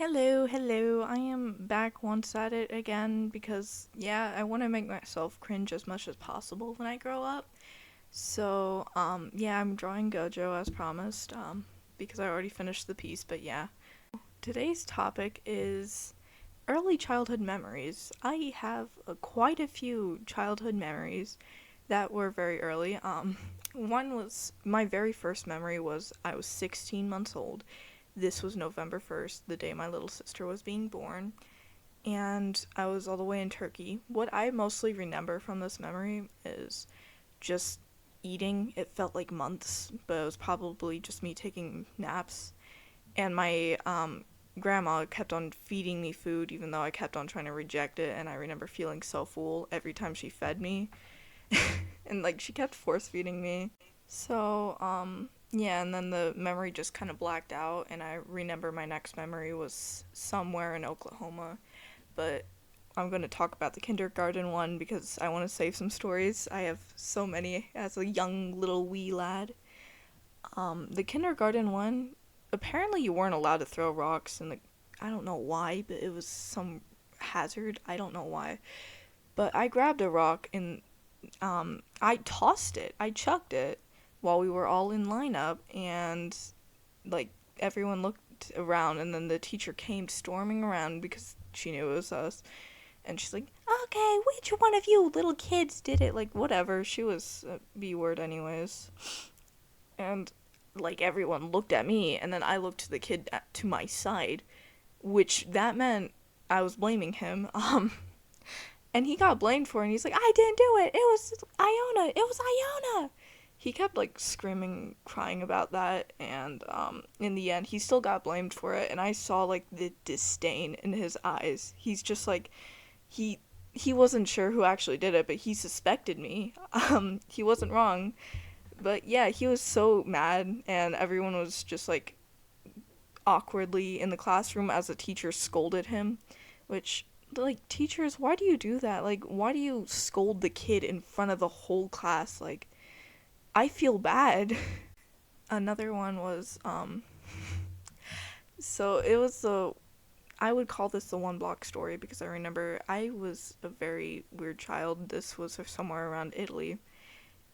Hello. I am back once at it again because, yeah, I want to make myself cringe as much as possible when I grow up. Yeah, I'm drawing Gojo as promised, because I already finished the piece, but yeah. Today's topic is early childhood memories. I have quite a few childhood memories that were very early. One was my very first memory was I was 16 months old. This was November 1st, the day my little sister was being born, and I was all the way in Turkey. What I mostly remember from this memory is just eating. It felt like months, but it was probably just me taking naps. And my grandma kept on feeding me food even though I kept on trying to reject it, and I remember feeling so full every time she fed me. And like she kept force feeding me. Yeah, and then the memory just kind of blacked out, and I remember my next memory was somewhere in Oklahoma, but I'm going to talk about the kindergarten one because I want to save some stories. I have so many as a young little wee lad. The kindergarten one, apparently you weren't allowed to throw rocks, and I don't know why, but it was some hazard. I don't know why. But I grabbed a rock and I tossed it. I chucked it while we were all in lineup, and like everyone looked around, and then the teacher came storming around because she knew it was us, and she's like, "Okay, which one of you little kids did it?" Like whatever. She was a B word anyways, and like everyone looked at me, and then I looked to the kid to my side, which that meant I was blaming him. And he got blamed for it, and he's like, "I didn't do it. It was Iona. It was Iona." He kept like screaming, crying about that, and in the end, he still got blamed for it. And I saw like the disdain in his eyes. He's just like, he he wasn't sure who actually did it, but he suspected me. He wasn't wrong, but yeah, he was so mad, and everyone was just like awkwardly in the classroom as the teacher scolded him, which like teachers, why do you do that? Like why do you scold the kid in front of the whole class? Like I feel bad. Another one was so it was the I would call this the one block story because I remember I was a very weird child. This was somewhere around Italy,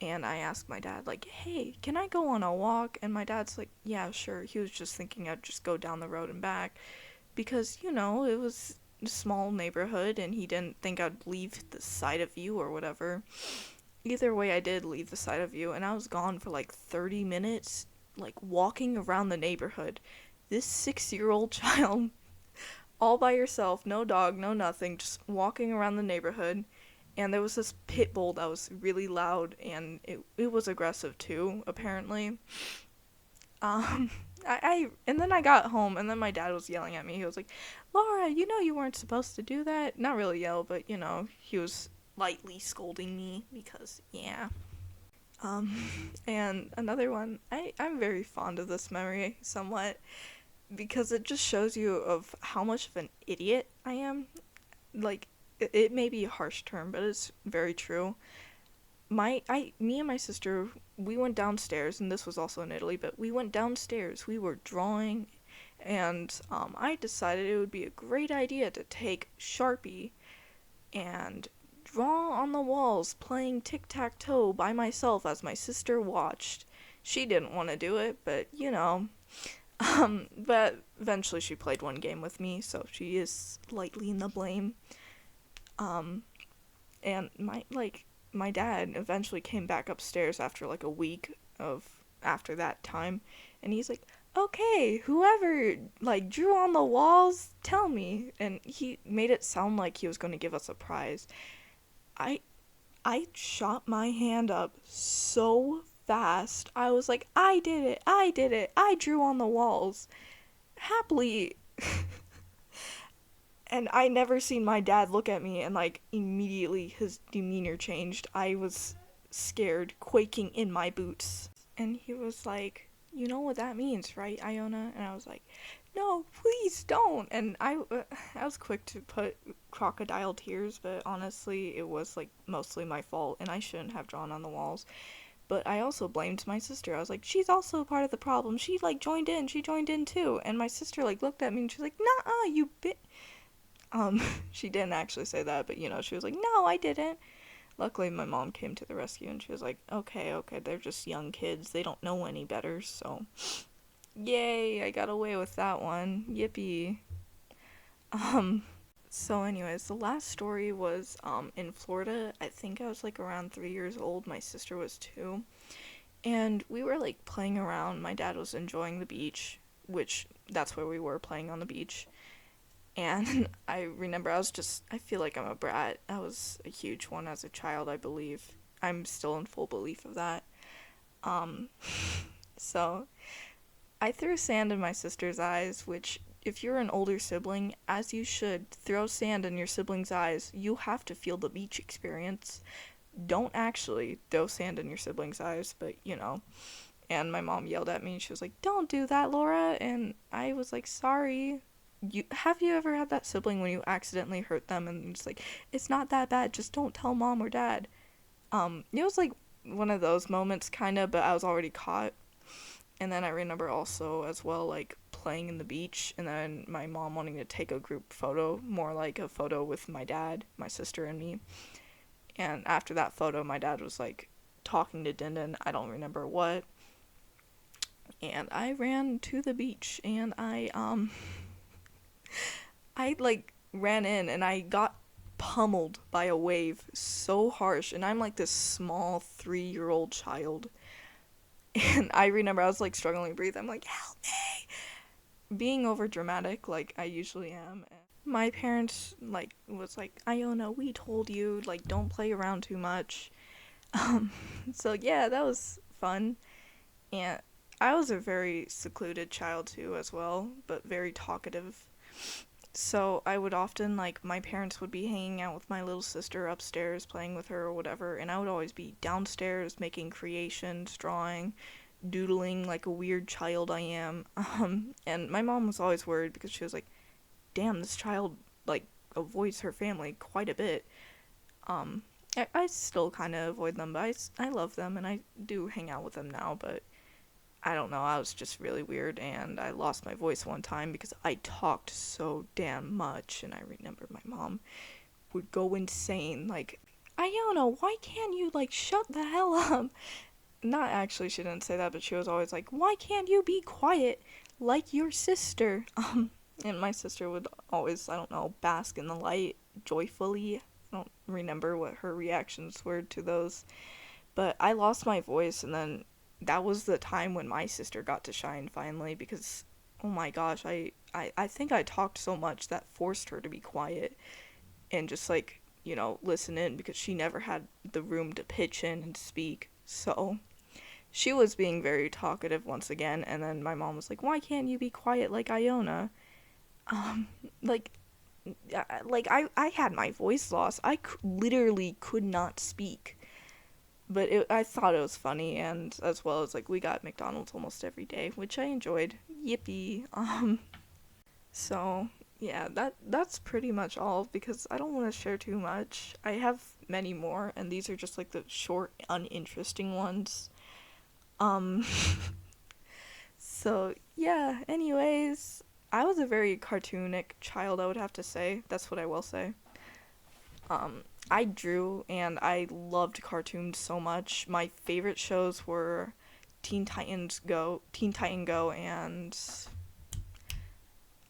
and I asked my dad like, "Hey, can I go on a walk?" And my dad's like, "Yeah, sure." He was just thinking I'd just go down the road and back because, it was a small neighborhood and he didn't think I'd leave the side of view or whatever. Either way, I did leave the side of view, and I was gone for like 30 minutes, like walking around the neighborhood. This 6-year-old child, all by herself, no dog, no nothing, just walking around the neighborhood. And there was this pit bull that was really loud, and it was aggressive too, apparently. Um, and then I got home, and then my dad was yelling at me. He was like, "Laura, you weren't supposed to do that." Not really yell, but he was lightly scolding me because, yeah. And another one, I'm very fond of this memory somewhat because it just shows you of how much of an idiot I am. Like, it may be a harsh term, but it's very true. Me and my sister, we went downstairs, and this was also in Italy, but we went downstairs. We were drawing, and I decided it would be a great idea to take Sharpie and draw on the walls, playing tic-tac-toe by myself as my sister watched. She didn't want to do it, but but eventually she played one game with me, so she is slightly in the blame. Um, and my dad eventually came back upstairs after like a week of after that time, and he's like, "Okay, whoever like drew on the walls, tell me." And he made it sound like he was going to give us a prize. I i shot my hand up so fast. I was like, I did it, I drew on the walls happily. And I never seen my dad look at me and like immediately his demeanor changed. I was scared, quaking in my boots. And he was like, "You know what that means, right, Iona?" And I was like, "No, please don't." And I was quick to put crocodile tears, but honestly, it was like mostly my fault, and I shouldn't have drawn on the walls. But I also blamed my sister. I was like, she's also part of the problem. She like joined in too. And my sister like looked at me and she's like, nah, you bit. She didn't actually say that, but she was like, no, I didn't. Luckily, my mom came to the rescue and she was like, okay, okay, they're just young kids. They don't know any better, so yay, I got away with that one. Yippee. Um, so anyways, the last story was in Florida. I think I was like around 3 years old. My sister was two. And we were like playing around. My dad was enjoying the beach, which that's where we were playing on the beach. And I remember I feel like I'm a brat. I was a huge one as a child, I believe. I'm still in full belief of that. Um, so I threw sand in my sister's eyes, which, if you're an older sibling, as you should, throw sand in your sibling's eyes. You have to feel the beach experience. Don't actually throw sand in your sibling's eyes, but And my mom yelled at me. She was like, "Don't do that, Laura." And I was like, "Sorry." Have you ever had that sibling when you accidentally hurt them and it's like, "It's not that bad. Just don't tell mom or dad." It was like one of those moments, kind of, but I was already caught. And then I remember also as well, like playing in the beach, and then my mom wanting to take a group photo, more like a photo with my dad, my sister, and me. And after that photo, my dad was like talking to Dindin, I don't remember what. And I ran to the beach and I like ran in and I got pummeled by a wave so harsh, and I'm like this small 3-year old child. And I remember I was like struggling to breathe. I'm like, "Help me!" Being over dramatic like I usually am. My parents like was like, "Iona, we told you, like, don't play around too much." Um so yeah, that was fun. And I was a very secluded child too as well, but very talkative. So I would often, like, my parents would be hanging out with my little sister upstairs playing with her or whatever, and I would always be downstairs making creations, drawing, doodling like a weird child I am. And my mom was always worried because she was like, "Damn, this child like avoids her family quite a bit." I still kind of avoid them, but I love them and I do hang out with them now, but I don't know, I was just really weird and I lost my voice one time because I talked so damn much, and I remember my mom would go insane like, "Iona, why can't you like shut the hell up?" Not actually, she didn't say that, but she was always like, "Why can't you be quiet like your sister?" And my sister would always, I don't know, bask in the light joyfully. I don't remember what her reactions were to those, but I lost my voice, and then that was the time when my sister got to shine finally because, oh my gosh, I think I talked so much that forced her to be quiet and just like, listen in because she never had the room to pitch in and speak. So she was being very talkative once again, and then my mom was like, "Why can't you be quiet like Iona?" Um, like, I had my voice lost. Literally could not speak. But I thought it was funny, and as well as like we got McDonald's almost every day, which I enjoyed. Yippee. So yeah, that's pretty much all because I don't want to share too much. I have many more, and these are just like the short, uninteresting ones. Um, so yeah, anyways, I was a very cartoonic child, I would have to say. That's what I will say. I drew and I loved cartoons so much. My favorite shows were Teen Titan Go, and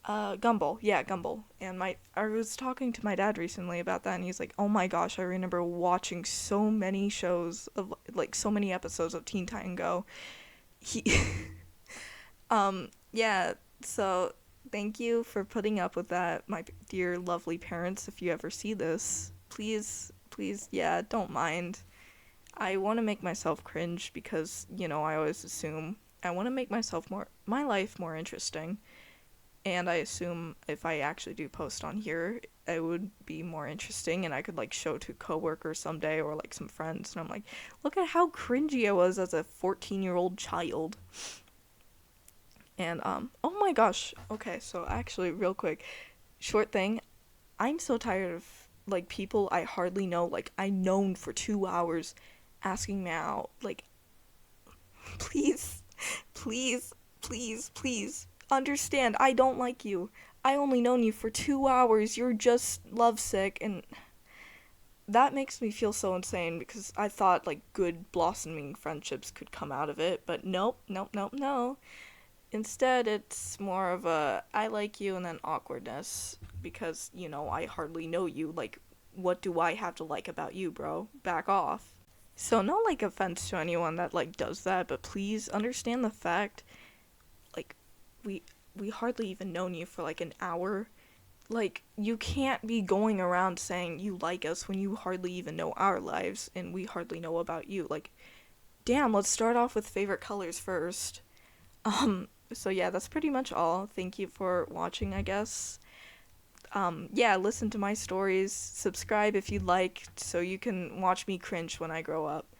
Gumball. Yeah, Gumball. And I was talking to my dad recently about that, and he's like, "Oh my gosh, I remember watching so many shows of like so many episodes of Teen Titan Go." He yeah, so thank you for putting up with that, my dear lovely parents. If you ever see this, please, yeah, don't mind. I want to make myself cringe because, I always assume I want to make my life more interesting. And I assume if I actually do post on here, it would be more interesting and I could like show to coworkers someday or like some friends. And I'm like, "Look at how cringy I was as a 14-year-old child." And oh my gosh. Okay, so actually real quick, short thing. I'm so tired of like people I hardly know, like I known for 2 hours asking me out. Like, Please, please, please, please understand. I don't like you. I only known you for 2 hours. You're just lovesick, and that makes me feel so insane because I thought like good blossoming friendships could come out of it, but nope, nope, nope, no. Instead, it's more of a I like you and then awkwardness because, I hardly know you. Like, what do I have to like about you, bro? Back off. So, no, like, offense to anyone that, like, does that, but please understand the fact, like, we, we hardly even known you for, like, an hour. Like, you can't be going around saying you like us when you hardly even know our lives and we hardly know about you. Like, damn, let's start off with favorite colors first. So yeah, that's pretty much all. Thank you for watching, I guess. Yeah, listen to my stories, subscribe if you'd like, so you can watch me cringe when I grow up.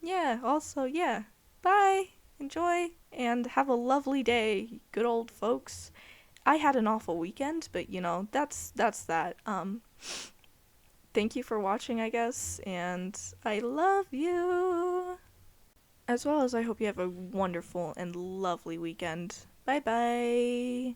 Yeah, also, yeah. Bye, enjoy, and have a lovely day, good old folks. I had an awful weekend, but that's that. Thank you for watching, I guess, and I love you. As well as I hope you have a wonderful and lovely weekend. Bye bye.